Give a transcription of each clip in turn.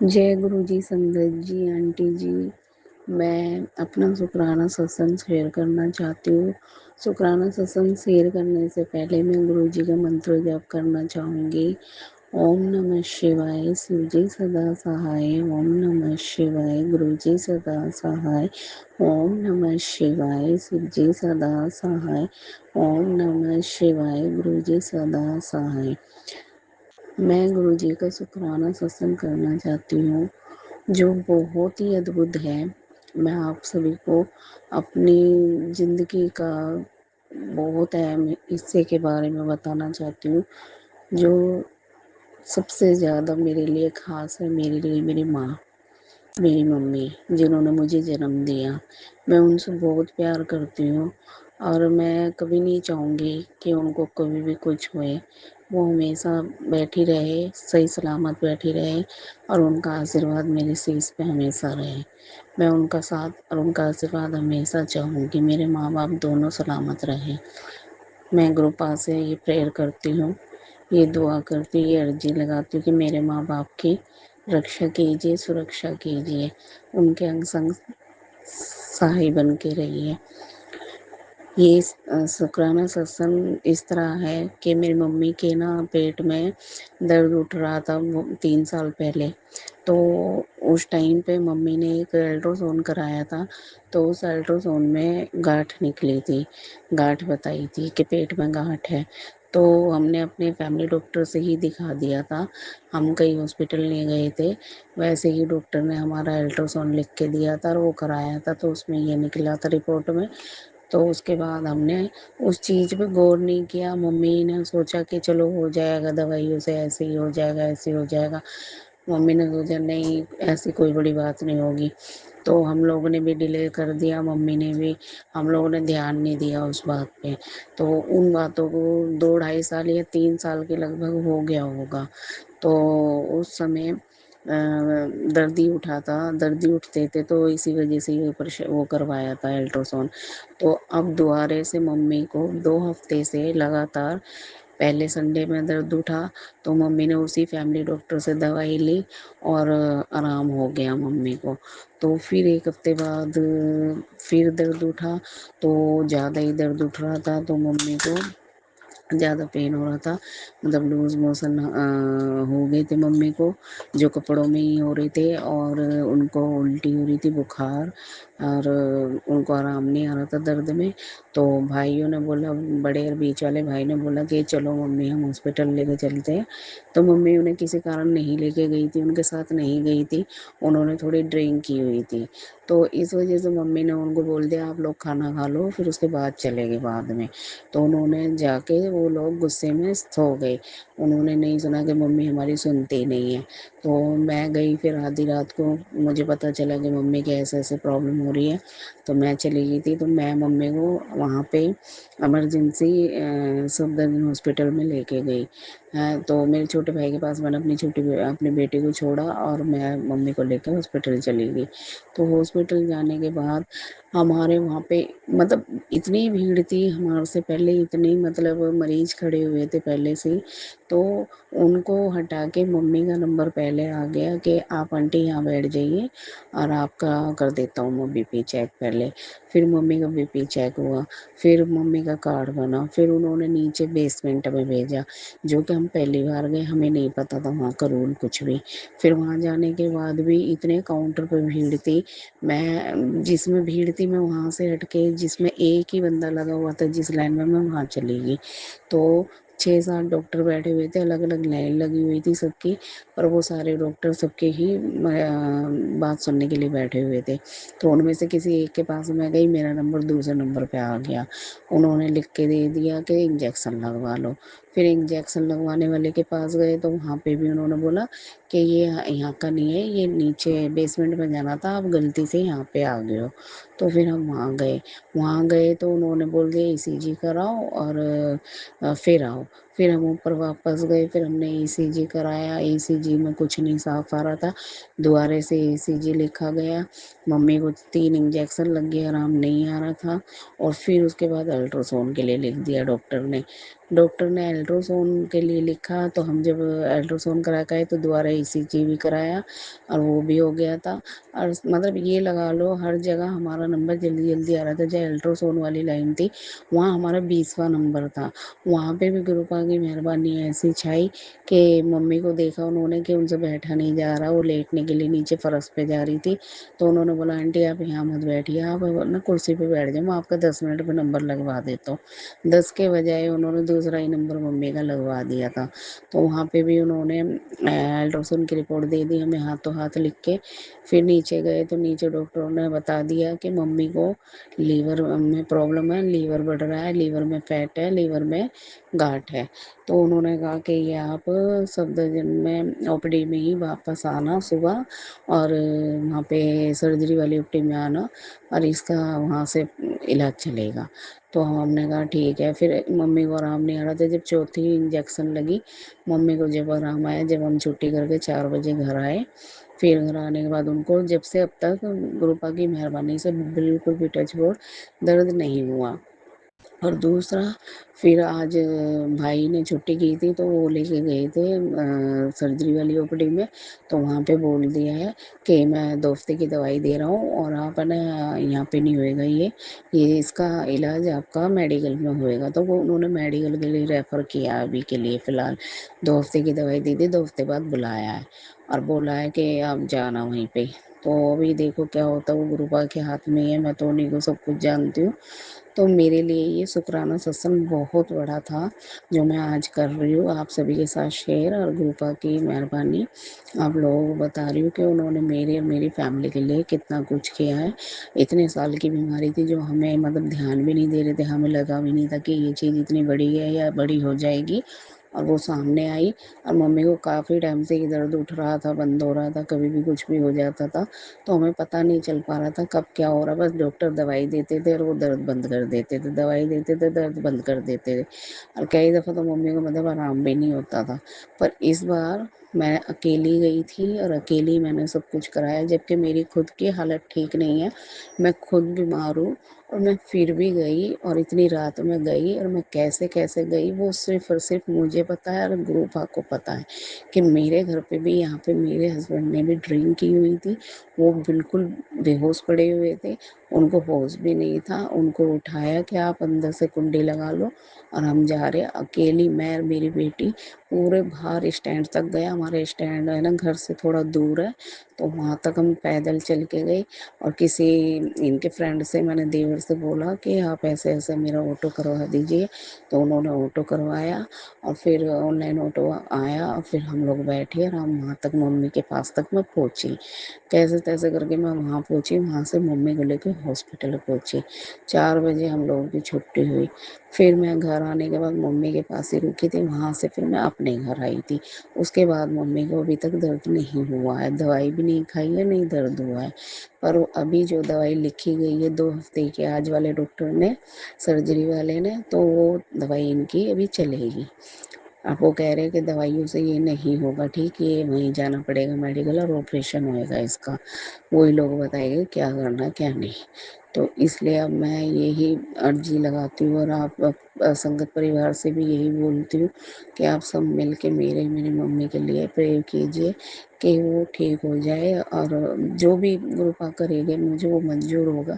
जय गुरु जी, संगत जी, आंटी जी। मैं अपना शुक्राना सत्संग शेयर करना चाहती हूँ। शुक्राना सत्संग शेयर करने से पहले मैं गुरु जी का मंत्र जप करना चाहूँगी। ओम नमः शिवाय, शिव जी सदा सहाय। ओम नमः शिवाय, गुरु जी सदा सहाय। ओम नमः शिवाय, शिव जी सदा सहाय। ओम नमः शिवाय, गुरु जी सदा सहाय। मैं गुरु जी का शुक्राना सत्संग करना चाहती हूँ, जो बहुत ही अद्भुत है। मैं आप सभी को अपनी ज़िंदगी का बहुत अहम हिस्से के बारे में बताना चाहती हूँ, जो सबसे ज़्यादा मेरे लिए ख़ास है। मेरे लिए मेरी माँ, मेरी मम्मी, जिन्होंने मुझे जन्म दिया। मैं उनसे बहुत प्यार करती हूँ और मैं कभी नहीं चाहूँगी कि उनको कभी भी कुछ होए। वो हमेशा बैठी रहे, सही सलामत बैठी रहे और उनका आशीर्वाद मेरे शीश पे हमेशा रहे। मैं उनका साथ और उनका आशीर्वाद हमेशा चाहूँगी, मेरे माँ बाप दोनों सलामत रहें। मैं गुरु पास से ये प्रेयर करती हूँ, ये दुआ करती हूँ, ये अर्जी लगाती हूँ कि मेरे माँ बाप की रक्षा कीजिए, सुरक्षा कीजिए, उनके अंग संग सहाय बन के रहिए। ये शुक्राना सत्संग इस तरह है कि मेरी मम्मी के ना पेट में दर्द उठ रहा था 3 साल पहले। तो उस टाइम पे मम्मी ने एक अल्ट्रासाउंड कराया था, तो उस अल्ट्रासाउंड में गांठ निकली थी। गांठ बताई थी कि पेट में गांठ है। तो हमने अपने फैमिली डॉक्टर से ही दिखा दिया था, हम कहीं हॉस्पिटल नहीं गए थे। वैसे ही डॉक्टर ने हमारा अल्ट्रासाउंड लिख के दिया था और वो कराया था, तो उसमें ये निकला था रिपोर्ट में। तो उसके बाद हमने उस चीज़ पे गौर नहीं किया। मम्मी ने सोचा कि चलो हो जाएगा, दवाइयों से ऐसे ही हो जाएगा, ऐसे ही हो जाएगा। मम्मी ने सोचा नहीं, ऐसी कोई बड़ी बात नहीं होगी। तो हम लोगों ने भी डिले कर दिया, मम्मी ने भी, हम लोगों ने ध्यान नहीं दिया उस बात पे। तो उन बातों को 2 ढाई साल या 3 साल के लगभग हो गया होगा। तो उस समय दर्द ही उठा था, दर्द ही उठते थे, तो इसी वजह से ही वो करवाया था अल्ट्रासाउंड। तो अब दोबारा से मम्मी को 2 हफ्ते से लगातार, पहले संडे में दर्द उठा तो मम्मी ने उसी फैमिली डॉक्टर से दवाई ली और आराम हो गया मम्मी को। तो फिर 1 हफ्ते बाद फिर दर्द उठा, तो ज़्यादा ही दर्द उठ रहा था, तो मम्मी को ज़्यादा पेन हो रहा था, मतलब लूज़ मोशन हो गए थे मम्मी को, जो कपड़ों में ही हो रहे थे, और उनको उल्टी हो रही थी, बुखार, और उनको आराम नहीं आ रहा था दर्द में। तो भाइयों ने बोला, बड़े और बीच वाले भाई ने बोला कि चलो मम्मी हम हॉस्पिटल लेके चलते हैं। तो मम्मी उन्हें किसी कारण नहीं लेके गई थी, उनके साथ नहीं गई थी, उन्होंने थोड़ी ड्रिंक की हुई थी। तो इस वजह से मम्मी ने उनको बोल दिया आप लोग खाना खा लो, फिर उसके बाद चलेंगे बाद में। तो उन्होंने जाके, वो लोग गुस्से में सो गए, उन्होंने नहीं सुना कि मम्मी हमारी सुनती नहीं है। तो मैं गई, फिर आधी रात को मुझे पता चला कि मम्मी के ऐसे ऐसे प्रॉब्लम हो रही है। तो मैं चली गई थी, तो मैं मम्मी को वहाँ पे इमरजेंसी सफदरजंग हॉस्पिटल में लेके गई। तो मेरे छोटे भाई के पास मैंने अपनी बेटी को छोड़ा और मैं मम्मी को लेकर हॉस्पिटल चली गई। तो हॉस्पिटल जाने के बाद हमारे वहाँ पे मतलब इतनी भीड़ थी, हमारे से पहले इतने मतलब मरीज खड़े हुए थे पहले से ही। तो उनको हटा के मम्मी का नंबर पहले आ गया कि आप आंटी यहाँ बैठ जाइए और आपका कर देता हूँ मैं बीपी चेक पहले। फिर मम्मी का बीपी चेक हुआ, फिर मम्मी का कार्ड बना, फिर उन्होंने नीचे बेसमेंट में भेजा, जो कि हम पहली बार गए, हमें नहीं पता था वहाँ का रूल कुछ भी। फिर वहाँ जाने के बाद भी इतने काउंटर पर भीड़ थी, मैं जिसमें भीड़ थी मैं वहाँ से हट के, जिसमें एक ही बंदा लगा हुआ था जिस लाइन में, मैं वहाँ चली गई। तो 6-7 डॉक्टर बैठे हुए थे, अलग अलग लाइन लगी हुई थी सबकी, और वो सारे डॉक्टर सबके ही बात सुनने के लिए बैठे हुए थे। तो उनमें से किसी एक के पास मैं गई, मेरा नंबर दूसरे नंबर पे आ गया। उन्होंने लिख के दे दिया कि इंजेक्शन लगवा लो। फिर इंजेक्शन लगवाने वाले के पास गए, तो वहाँ पे भी उन्होंने बोला कि ये यहाँ का नहीं है, ये नीचे बेसमेंट में जाना था, आप गलती से यहाँ पे आ गए हो। तो फिर हम वहाँ गए तो उन्होंने बोल दिया ईसीजी कराओ और फिर आओ। پھر ہم اوپر واپس گئے، پھر ہم نے ECG کرایا، ECG میں کچھ نہیں صاف آ رہا تھا، دوبارہ سے ECG لکھا گیا، ممی کو 3 انجیکشن لگ گئے، آرام نہیں آ رہا تھا، اور پھر اس کے بعد الٹراساؤنڈ کے لیے لکھ دیا ڈاکٹر نے الٹراساؤنڈ کے لیے لکھا، تو ہم جب الٹراساؤنڈ کرا کے آئے تو دوبارہ ECG بھی کرایا اور وہ بھی ہو گیا تھا، اور مطلب یہ لگا لو ہر جگہ ہمارا نمبر جلدی جلدی آ رہا تھا، جہاں الٹراساؤنڈ والی لائن تھی وہاں ہمارا 20واں نمبر تھا، وہاں پہ بھی گروپا کی مہربانی ایسی چھائی کہ ممی کو دیکھا انہوں نے کہ ان سے بیٹھا نہیں جا رہا، وہ لیٹنے کے لیے نیچے فرش پہ جا رہی تھی، تو انہوں نے بولا آنٹی آپ یہاں مت بیٹھیے، آپ نا کرسی پہ بیٹھ جاؤ، میں آپ کا 10 منٹ پہ نمبر لگوا دیتا ہوں، 10 کے بجائے انہوں نے دوسرا ہی نمبر ممی کا لگوا دیا تھا، تو وہاں پہ بھی انہوں نے الٹراساؤنڈ کی رپورٹ دے دی ہمیں ہاتھوں ہاتھ لکھ کے، پھر نیچے گئے تو نیچے ڈاکٹروں نے بتا دیا کہ ممی کو لیور میں پرابلم ہے، لیور بڑھ رہا ہے، لیور میں فیٹ ہے، لیور میں گاٹھ ہے، تو انہوں نے کہا کہ یہ آپ صفدرجنگ میں OPD میں ہی واپس آنا صبح، اور وہاں پہ سرجری والی OPD میں آنا، اور اس کا وہاں سے علاج چلے گا، تو ہم نے کہا ٹھیک ہے، پھر ممی کو آرام نہیں آ رہا تھا، جب چوتھی انجیکشن لگی ممی کو جب آرام آیا، جب ہم چھٹی کر کے 4 بجے گھر آئے، پھر گھر آنے کے بعد ان کو جب سے اب تک گروپا کی مہربانی سے بالکل بھی ٹچ ووڈ درد نہیں ہوا، اور دوسرا پھر آج بھائی نے چھٹی کی تھی تو وہ لے کے گئے تھے سرجری والی OPD میں، تو وہاں پہ بول دیا ہے کہ میں 2 ہفتے کی دوائی دے رہا ہوں، اور آپ نا یہاں پہ نہیں ہوئے گا، یہ اس کا علاج آپ کا میڈیکل میں ہوئے گا، تو وہ انہوں نے میڈیکل کے لیے ریفر کیا ابھی کے لیے فی الحال، 2 ہفتے کی دوائی دی تھی، 2 ہفتے بعد بلایا ہے اور بولا ہے کہ آپ جانا وہیں پہ، تو ابھی دیکھو کیا ہوتا ہے، وہ گروپا کے ہاتھ میں ہے، میں تو انہیں کو سب کچھ جانتی ہوں، تو میرے لیے یہ شکرانہ ستسنگ بہت بڑا تھا جو میں آج کر رہی ہوں آپ سبھی کے ساتھ شیئر، اور گروپا کی مہربانی آپ لوگوں کو بتا رہی ہوں کہ انہوں نے میری اور میری فیملی کے لیے کتنا کچھ کیا ہے، اتنے سال کی بیماری تھی جو ہمیں مطلب دھیان بھی نہیں دے رہے تھے، ہمیں لگا بھی نہیں تھا کہ یہ چیز اتنی بڑی ہے یا بڑی ہو جائے گی، اور وہ سامنے آئی، اور ممی کو کافی ٹائم سے درد اٹھ رہا تھا، بند ہو رہا تھا، کبھی بھی کچھ بھی ہو جاتا تھا، تو ہمیں پتہ نہیں چل پا رہا تھا کب کیا ہو رہا، بس ڈاکٹر دوائی دیتے تھے اور وہ درد بند کر دیتے تھے، دوائی دیتے تھے درد بند کر دیتے تھے، اور کئی دفعہ تو ممی کو مطلب آرام بھی نہیں ہوتا تھا، پر اس بار میں اکیلی گئی تھی اور اکیلی میں نے سب کچھ کرایا، جبکہ میری خود کی حالت ٹھیک نہیں ہے، میں خود بیمار ہوں، اور میں پھر بھی گئی، اور اتنی رات میں گئی، اور میں کیسے کیسے گئی وہ صرف اور صرف مجھے پتہ ہے اور گروپا کو پتہ ہے، کہ میرے گھر پہ بھی یہاں پہ میرے ہسبینڈ نے بھی ڈرنک کی ہوئی تھی، وہ بالکل بے ہوش پڑے ہوئے تھے، ان کو ہوش بھی نہیں تھا، ان کو اٹھایا کہ آپ اندر سے کنڈی لگا لو، اور ہم جا رہے اکیلی، میں اور میری بیٹی پورے باہر اسٹینڈ تک گئے، ہمارے اسٹینڈ ہے نا گھر سے تھوڑا دور ہے، تو وہاں تک ہم پیدل چل کے گئے، اور کسی ان کے فرینڈ سے میں نے دیور سے بولا کہ آپ ایسے ایسے میرا آٹو کروا دیجیے، تو انہوں نے آٹو کروایا، اور پھر آن لائن آٹو آیا، اور پھر ہم لوگ بیٹھے اور ہم وہاں تک ممی کے پاس تک میں پہنچی، کیسے تیسے کر کے میں وہاں پہنچی، وہاں سے ممی کو لے کے ہاسپٹل پہنچی، 4 بجے ہم لوگوں کی چھٹی ہوئی، پھر میں گھر آنے کے بعد ممی کے پاس ہی رکی تھی، وہاں سے پھر میں اپنے گھر آئی تھی، اس کے بعد ممی کو ابھی تک درد نہیں ہوا ہے، دوائی بھی نہیں کھائی ہے، نہیں درد ہوا ہے، پر ابھی جو دوائی لکھی گئی ہے 2 ہفتے کی آج والے ڈاکٹر نے سرجری والے نے، تو وہ دوائی ان کی ابھی چلے گی، اب وہ کہہ رہے کہ دوائیوں سے یہ نہیں ہوگا ٹھیک، یہ وہیں جانا پڑے گا میڈیکل، اور آپریشن ہوئے گا اس کا، وہی لوگ بتائیں گے کیا کرنا کیا نہیں، تو اس لیے اب میں یہی عرضی لگاتی ہوں، اور آپ سنگت پریوار سے بھی یہی بولتی ہوں کہ آپ سب مل کے میری ممی کے لیے پرے کیجیے کہ وہ ٹھیک ہو جائے، اور جو بھی گروپا کرے گے مجھے وہ منظور ہوگا،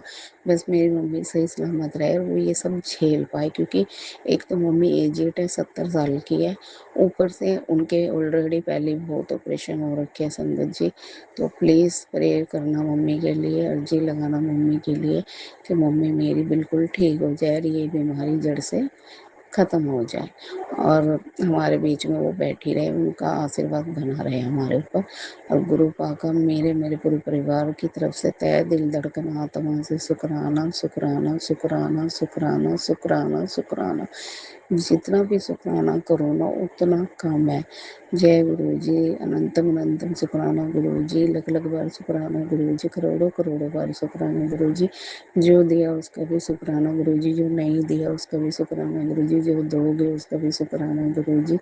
بس میری ممی صحیح سلامت رہے، اور وہ یہ سب جھیل پائے، کیونکہ ایک تو ممی ایجڈ ہے، 70 سال کی ہے، اوپر سے ان کے آلریڈی پہلے بہت آپریشن ہو رکھے ہیں سنگت جی، تو پلیز پریئر کرنا ممی کے لیے، عرضی لگانا ممی کے لیے کہ ممی میری بالکل ٹھیک ہو جائے، اور یہ بیماری جڑ سے ختم ہو جائے، اور ہمارے بیچ میں وہ بیٹھی رہے، ان کا آشیرواد بنا رہے ہمارے اوپر، اور گرو پاکا میرے پورے پریوار کی طرف سے تہہ دل دھڑکن آتما سے شکرانہ شکرانہ شکرانہ شکرانہ شکرانہ شکرانہ، जितना भी शुक्राना करो ना उतना कम है। जय गुरु जी, अनंतम अनंतम शुक्राना गुरु जी, लख लख बार शुक्राना गुरु जी, करोड़ों करोड़ों बार शुक्राना गुरु जी। जो दिया उसका भी शुक्राना गुरु जी, जो नहीं दिया उसका भी शुक्राना गुरु जी, जो दोगे उसका भी शुक्राना गुरु जी।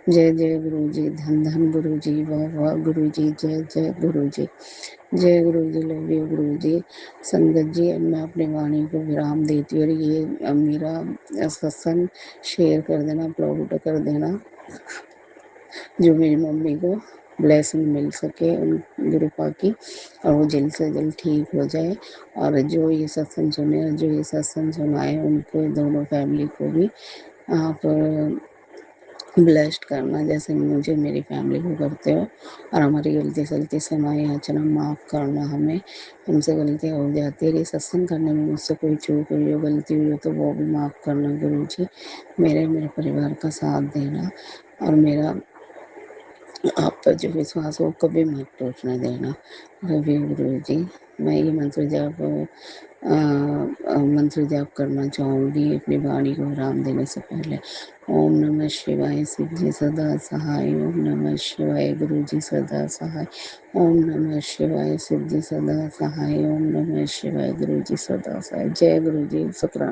जय जय गुरु जी, धन धन गुरु जी, वाह वाह गुरु जी, जय जय गुरु जी। जय गुरु जी, लव यू गुरु जी। संगत जी, अब मैं अपनी वाणी को विराम देती हूँ और ये मेरा सत्संग शेयर कर देना, अपलोड कर देना, जो मेरी मम्मी को ब्लेसिंग मिल सके उन गुरु पाक की, और वो जल्द से जल्द ठीक हो जाए। और जो ये सत्संग सुने और जो ये सत्संग सुनाए उनको, दोनों फैमिली को भी आप ब्लेस्ड करना, जैसे मुझे मेरी फैमिली को करते हो। और हमारी गलती सलती समाई याचना माफ़ करना, हमें हमसे गलतियाँ हो जाती है, ये सत्संग करने में मुझसे कोई चूक हुई हो, गलती हुई हो तो वो भी माफ़ करना गुरु जी। मेरे परिवार का साथ देना, और मेरा आप पर जो विश्वास हो कभी मत टूटने देना। रवि गुरु जी, मैं ये मंत्र जाप करना चाहूँगी अपनी वाणी को विराम देने से पहले। ओम नमः शिवाय, शिव जी सदा सहाय। ओम नमः शिवाय, गुरु जी सदा सहाय। ओम नमः शिवाय, शिव जी सदा सहाय। ओम नमः शिवाय, गुरु जी सदा सहाय। जय गुरु जी, शुक्राना।